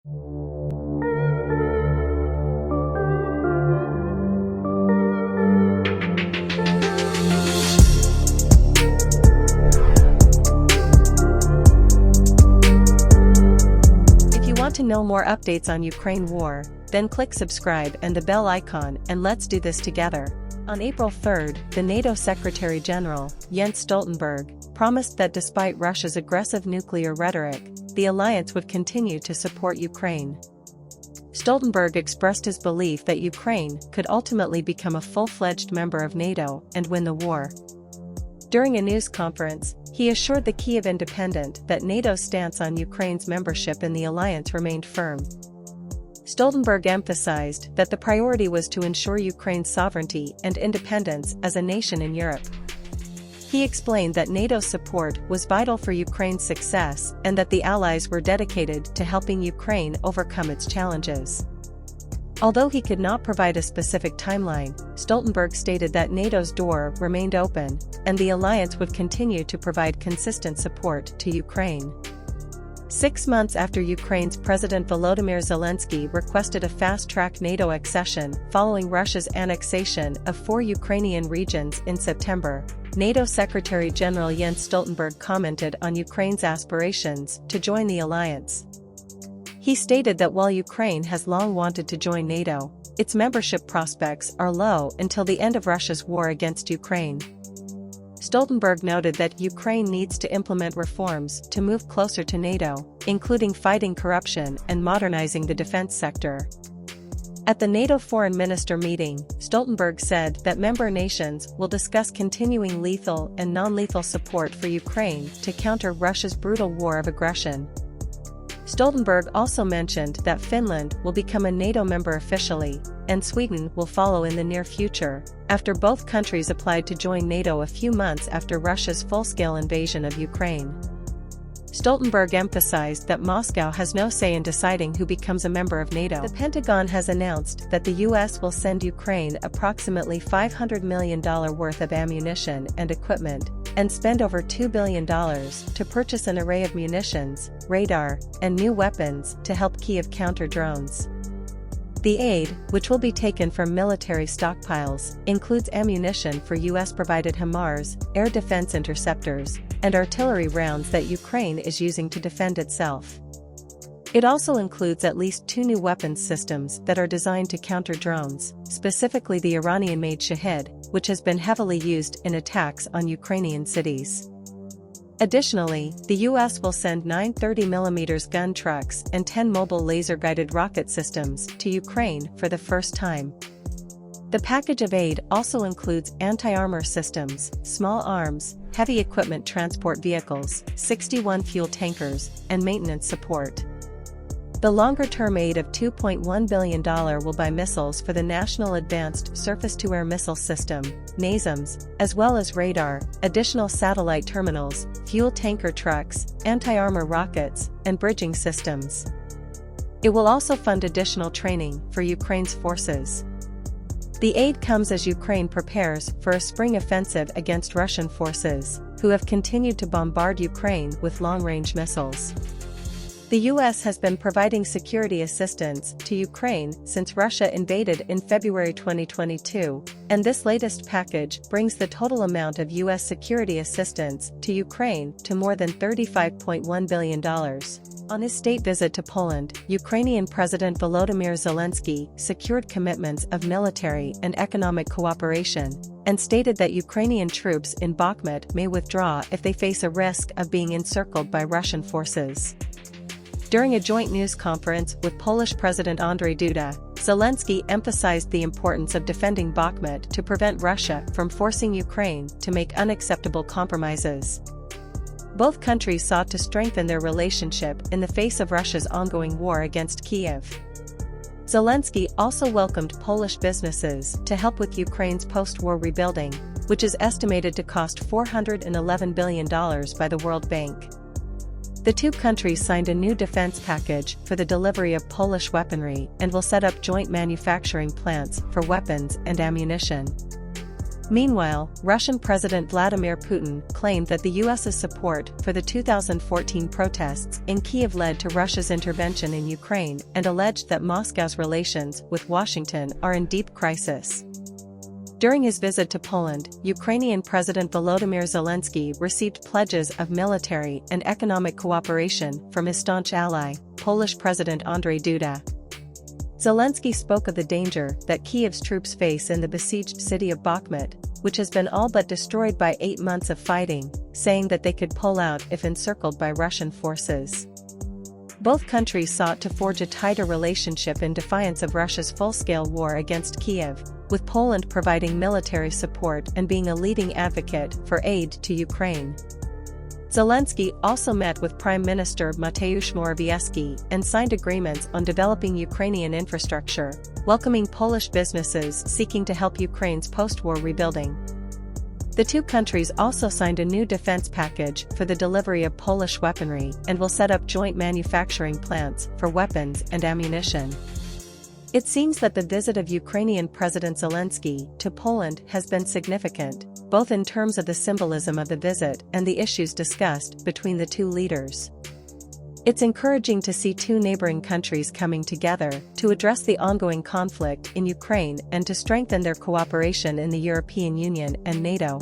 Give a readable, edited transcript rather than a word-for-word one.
If you want to know more updates on Ukraine war, then click subscribe and the bell icon, and let's do this together. On April 3, the NATO Secretary General, Jens Stoltenberg, promised that despite Russia's aggressive nuclear rhetoric, the alliance would continue to support Ukraine. Stoltenberg expressed his belief that Ukraine could ultimately become a full-fledged member of NATO and win the war. During a news conference, he assured the Kyiv Independent that NATO's stance on Ukraine's membership in the alliance remained firm. Stoltenberg emphasized that the priority was to ensure Ukraine's sovereignty and independence as a nation in Europe. He explained that NATO's support was vital for Ukraine's success and that the Allies were dedicated to helping Ukraine overcome its challenges. Although he could not provide a specific timeline, Stoltenberg stated that NATO's door remained open, and the alliance would continue to provide consistent support to Ukraine. 6 months after Ukraine's President Volodymyr Zelenskyy requested a fast-track NATO accession following Russia's annexation of 4 Ukrainian regions in September, NATO Secretary General Jens Stoltenberg commented on Ukraine's aspirations to join the alliance. He stated that while Ukraine has long wanted to join NATO, its membership prospects are low until the end of Russia's war against Ukraine. Stoltenberg noted that Ukraine needs to implement reforms to move closer to NATO, including fighting corruption and modernizing the defense sector. At the NATO Foreign Minister meeting, Stoltenberg said that member nations will discuss continuing lethal and non-lethal support for Ukraine to counter Russia's brutal war of aggression. Stoltenberg also mentioned that Finland will become a NATO member officially, and Sweden will follow in the near future, after both countries applied to join NATO a few months after Russia's full-scale invasion of Ukraine. Stoltenberg emphasized that Moscow has no say in deciding who becomes a member of NATO. The Pentagon has announced that the U.S. will send Ukraine approximately $500 million worth of ammunition and equipment, and spend over $2 billion to purchase an array of munitions, radar, and new weapons to help Kyiv counter drones. The aid, which will be taken from military stockpiles, includes ammunition for US-provided HIMARS, air defense interceptors, and artillery rounds that Ukraine is using to defend itself. It also includes at least 2 new weapons systems that are designed to counter drones, specifically the Iranian-made Shahed, which has been heavily used in attacks on Ukrainian cities. Additionally, the U.S. will send 9 30mm gun trucks and 10 mobile laser-guided rocket systems to Ukraine for the first time. The package of aid also includes anti-armor systems, small arms, heavy equipment transport vehicles, 61 fuel tankers, and maintenance support. The longer-term aid of $2.1 billion will buy missiles for the National Advanced Surface-to-Air Missile System, NASAMS, as well as radar, additional satellite terminals, fuel tanker trucks, anti-armor rockets, and bridging systems. It will also fund additional training for Ukraine's forces. The aid comes as Ukraine prepares for a spring offensive against Russian forces, who have continued to bombard Ukraine with long-range missiles. The U.S. has been providing security assistance to Ukraine since Russia invaded in February 2022, and this latest package brings the total amount of U.S. security assistance to Ukraine to more than $35.1 billion. On his state visit to Poland, Ukrainian President Volodymyr Zelenskyy secured commitments of military and economic cooperation, and stated that Ukrainian troops in Bakhmut may withdraw if they face a risk of being encircled by Russian forces. During a joint news conference with Polish President Andrzej Duda, Zelenskyy emphasized the importance of defending Bakhmut to prevent Russia from forcing Ukraine to make unacceptable compromises. Both countries sought to strengthen their relationship in the face of Russia's ongoing war against Kyiv. Zelenskyy also welcomed Polish businesses to help with Ukraine's post-war rebuilding, which is estimated to cost $411 billion by the World Bank. The two countries signed a new defense package for the delivery of Polish weaponry and will set up joint manufacturing plants for weapons and ammunition. Meanwhile, Russian President Vladimir Putin claimed that the US's support for the 2014 protests in Kyiv led to Russia's intervention in Ukraine and alleged that Moscow's relations with Washington are in deep crisis. During his visit to Poland, Ukrainian President Volodymyr Zelenskyy received pledges of military and economic cooperation from his staunch ally, Polish President Andrzej Duda. Zelenskyy spoke of the danger that Kyiv's troops face in the besieged city of Bakhmut, which has been all but destroyed by 8 months of fighting, saying that they could pull out if encircled by Russian forces. Both countries sought to forge a tighter relationship in defiance of Russia's full-scale war against Kyiv, with Poland providing military support and being a leading advocate for aid to Ukraine. Zelenskyy also met with Prime Minister Mateusz Morawiecki and signed agreements on developing Ukrainian infrastructure, welcoming Polish businesses seeking to help Ukraine's post-war rebuilding. The two countries also signed a new defense package for the delivery of Polish weaponry and will set up joint manufacturing plants for weapons and ammunition. It seems that the visit of Ukrainian President Zelenskyy to Poland has been significant, both in terms of the symbolism of the visit and the issues discussed between the two leaders. It's encouraging to see two neighboring countries coming together to address the ongoing conflict in Ukraine and to strengthen their cooperation in the European Union and NATO.